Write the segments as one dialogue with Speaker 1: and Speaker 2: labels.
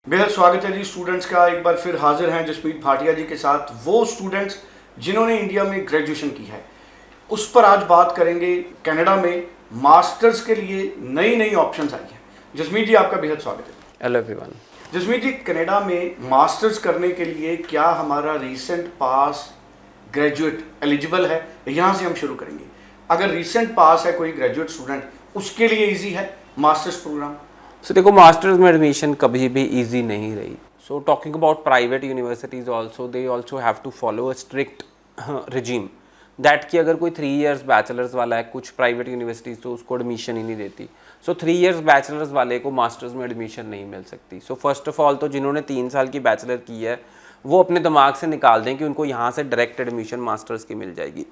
Speaker 1: बेहद स्वागत है जी स्टूडेंट्स का। एक बार फिर हाजिर हैं जसमीत भाटिया जी के साथ, वो स्टूडेंट्स जिन्होंने इंडिया में ग्रेजुएशन की है उस पर आज बात करेंगे। कनाडा में मास्टर्स के लिए नई नई ऑप्शंस आई हैं। जसमीत जी आपका बेहद स्वागत है।
Speaker 2: Hello everyone.
Speaker 1: Jasmeet ji, Canada में मास्टर्स करने के लिए क्या हमारा रीसेंट पास ग्रेजुएट एलिजिबल है? यहाँ से हम शुरू करेंगे। अगर रीसेंट पास है कोई ग्रेजुएट स्टूडेंट, उसके लिए इजी है मास्टर्स प्रोग्राम?
Speaker 2: सो देखो, मास्टर्स में एडमिशन कभी भी इजी नहीं रही। So talking about private universities also, they also have to follow a strict regime that कि अगर कोई 3 इयर्स बैचलर्स वाला है, कुछ प्राइवेट यूनिवर्सिटीज़ तो उसको एडमिशन ही नहीं देती। सो 3 इयर्स बैचलर्स वाले को मास्टर्स में एडमिशन नहीं मिल सकती। सो फर्स्ट ऑफ ऑल तो जिन्होंने 3 साल की बैचलर की है वो अपने दिमाग से निकाल दें कि उनको यहाँ से डायरेक्ट एडमिशन मास्टर्स की मिल जाएगी।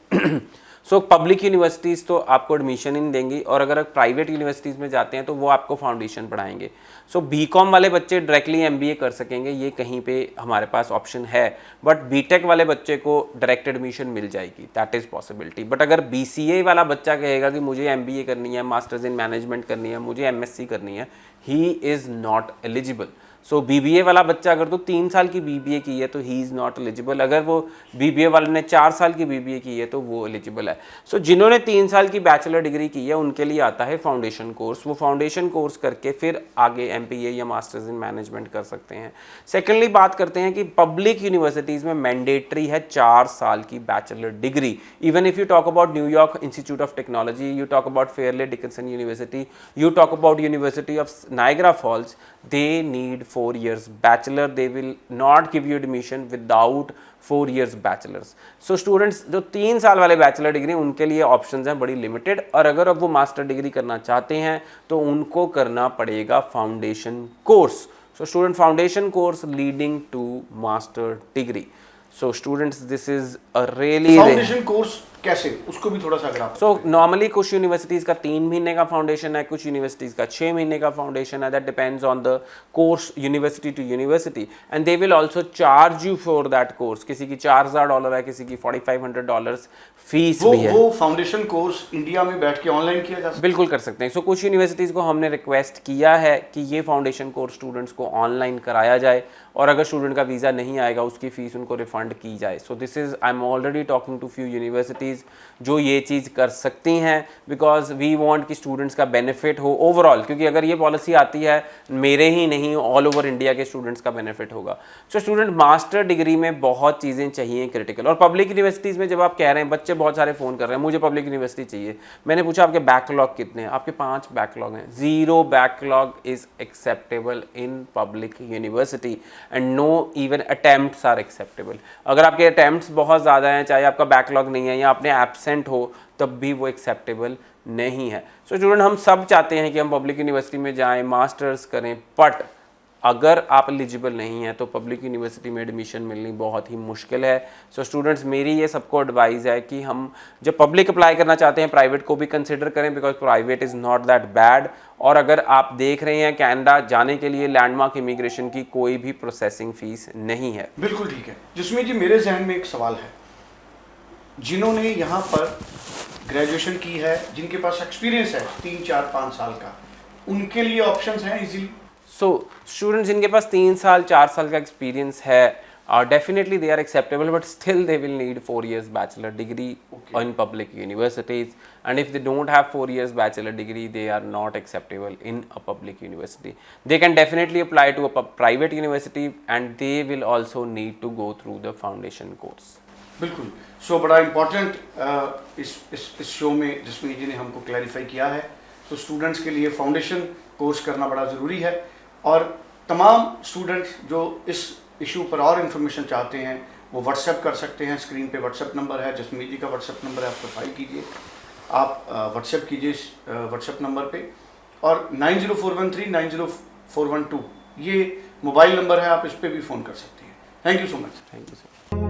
Speaker 2: सो पब्लिक यूनिवर्सिटीज़ तो आपको एडमिशन ही नहीं देंगी, और अगर आप प्राइवेट यूनिवर्सिटीज़ में जाते हैं तो वो आपको फाउंडेशन पढ़ाएंगे। सो बीकॉम वाले बच्चे डायरेक्टली एमबीए कर सकेंगे, ये कहीं पे हमारे पास ऑप्शन है। बट बीटेक वाले बच्चे को डायरेक्ट एडमिशन मिल जाएगी, दैट इज़ पॉसिबिलिटी। बट अगर बीसीए वाला बच्चा कहेगा कि मुझे एमबीए करनी है, मास्टर्स इन मैनेजमेंट करनी है, मुझे एमएससी करनी है, he is not eligible. So BBA वाला बच्चा अगर तो 3 साल की बीबीए की है तो ही इज़ नॉट एलिजिबल। अगर वो बीबीए वाले ने 4 साल की बीबीए की है तो वो एलिजिबल है। सो जिन्होंने 3 साल की बैचलर डिग्री की है उनके लिए आता है फाउंडेशन कोर्स। वो फाउंडेशन कोर्स करके फिर आगे एमपीए या मास्टर्स इन मैनेजमेंट कर सकते हैं। सेकेंडली बात करते हैं कि पब्लिक यूनिवर्सिटीज़ में मैंडेटरी है 4 साल की bachelor degree. Even if you talk about New York Institute of Technology, you talk about Fairleigh Dickinson University, you talk about University of Niagara Falls, they need 4 years bachelor. They will not give you admission without 4 years bachelors. So students जो 3 साल वाले bachelor degree उनके लिए options हैं बड़ी limited, और अगर अब वो मास्टर डिग्री करना चाहते हैं तो उनको करना पड़ेगा foundation course. So student, foundation course leading to master degree. So students, this is a really
Speaker 1: foundation course कैसे, उसको भी थोड़ा सा अगर आप
Speaker 2: सो नॉर्मली कुछ यूनिवर्सिटीज़ का 3 महीने का फाउंडेशन है, कुछ यूनिवर्सिटीज़ का 6 महीने का फाउंडेशन है। That depends on the course university to university, and they will also charge you for that course. किसी की $4000 है, किसी की $4500 फीस भी है।
Speaker 1: वो फाउंडेशन कोर्स इंडिया में बैठ के ऑनलाइन किया जा सकता है?
Speaker 2: बिल्कुल कर सकते हैं। सो कुछ यूनिवर्सिटीज़ को हमने रिक्वेस्ट किया है कि ये फाउंडेशन कोर्स स्टूडेंट्स को ऑनलाइन कराया जाए, और अगर स्टूडेंट का वीज़ा नहीं आएगा उसकी फ़ीस उनको रिफंड की जाए। So this is, I am already talking to few universities जो ये चीज़ कर सकती हैं, बिकॉज वी वांट कि स्टूडेंट्स का बेनिफिट हो ओवरऑल, क्योंकि अगर ये पॉलिसी आती है मेरे ही नहीं ऑल ओवर इंडिया के स्टूडेंट्स का बेनिफिट होगा। सो स्टूडेंट, मास्टर डिग्री में बहुत चीज़ें चाहिए क्रिटिकल। और पब्लिक यूनिवर्सिटीज़ में जब आप कह रहे हैं, बच्चे बहुत सारे फ़ोन कर रहे हैं मुझे पब्लिक यूनिवर्सिटी चाहिए, मैंने पूछा आपके बैकलॉग कितने हैं? आपके 5 बैकलॉग हैं। 0 backlog is acceptable in public university, and no even attempts are acceptable. अगर आपके अटैम्प्ट्स बहुत ज़्यादा हैं, चाहे आपका बैकलॉग नहीं है या आपने एब्सेंट हो, तब भी वो एक्सेप्टेबल नहीं है। सो स्टूडेंट, हम सब चाहते हैं कि हम पब्लिक यूनिवर्सिटी में जाएं, मास्टर्स करें, बट अगर आप एलिजिबल नहीं हैं तो पब्लिक यूनिवर्सिटी में एडमिशन मिलनी बहुत ही मुश्किल है। सो स्टूडेंट्स, मेरी ये सबको एडवाइस है कि हम जब पब्लिक अप्लाई करना चाहते हैं प्राइवेट को भी कंसिडर करें, because private is not that bad. और अगर आप देख रहे हैं कनाडा जाने के लिए लैंडमार्क इमिग्रेशन की कोई भी प्रोसेसिंग फीस नहीं है।
Speaker 1: बिल्कुल ठीक है। जिसमें जी मेरे जहन में एक सवाल है, जिन्होंने यहाँ पर ग्रेजुएशन की है, जिनके पास एक्सपीरियंस है 3, 4, 5 साल का, उनके लिए ऑप्शंस हैं इजीली?
Speaker 2: सो स्टूडेंट्स जिनके पास 3 साल 4 साल का एक्सपीरियंस है, definitely they are acceptable, but still they will need 4 years bachelor degree in public universities, and if they don't have 4 years bachelor degree, they are not acceptable in a public university. They can definitely apply to a private university, and they will also need to go through the foundation course.
Speaker 1: बिल्कुल। सो बड़ा important इस show में जसमीत जी ने हमको clarify किया है। तो students के लिए फाउंडेशन कोर्स करना बड़ा ज़रूरी है, और तमाम स्टूडेंट्स जो इस इशू पर और इन्फॉर्मेशन चाहते हैं वो व्हाट्सएप कर सकते हैं। स्क्रीन पे व्हाट्सएप नंबर है, जसमीत जी का व्हाट्सएप नंबर है, आप प्रोफाइल कीजिए, आप व्हाट्सएप कीजिए इस व्हाट्सएप नंबर पे, और 90413 90412 ये मोबाइल नंबर है, आप इस पर भी फ़ोन कर सकते हैं। Thank you so much.
Speaker 2: Thank you sir.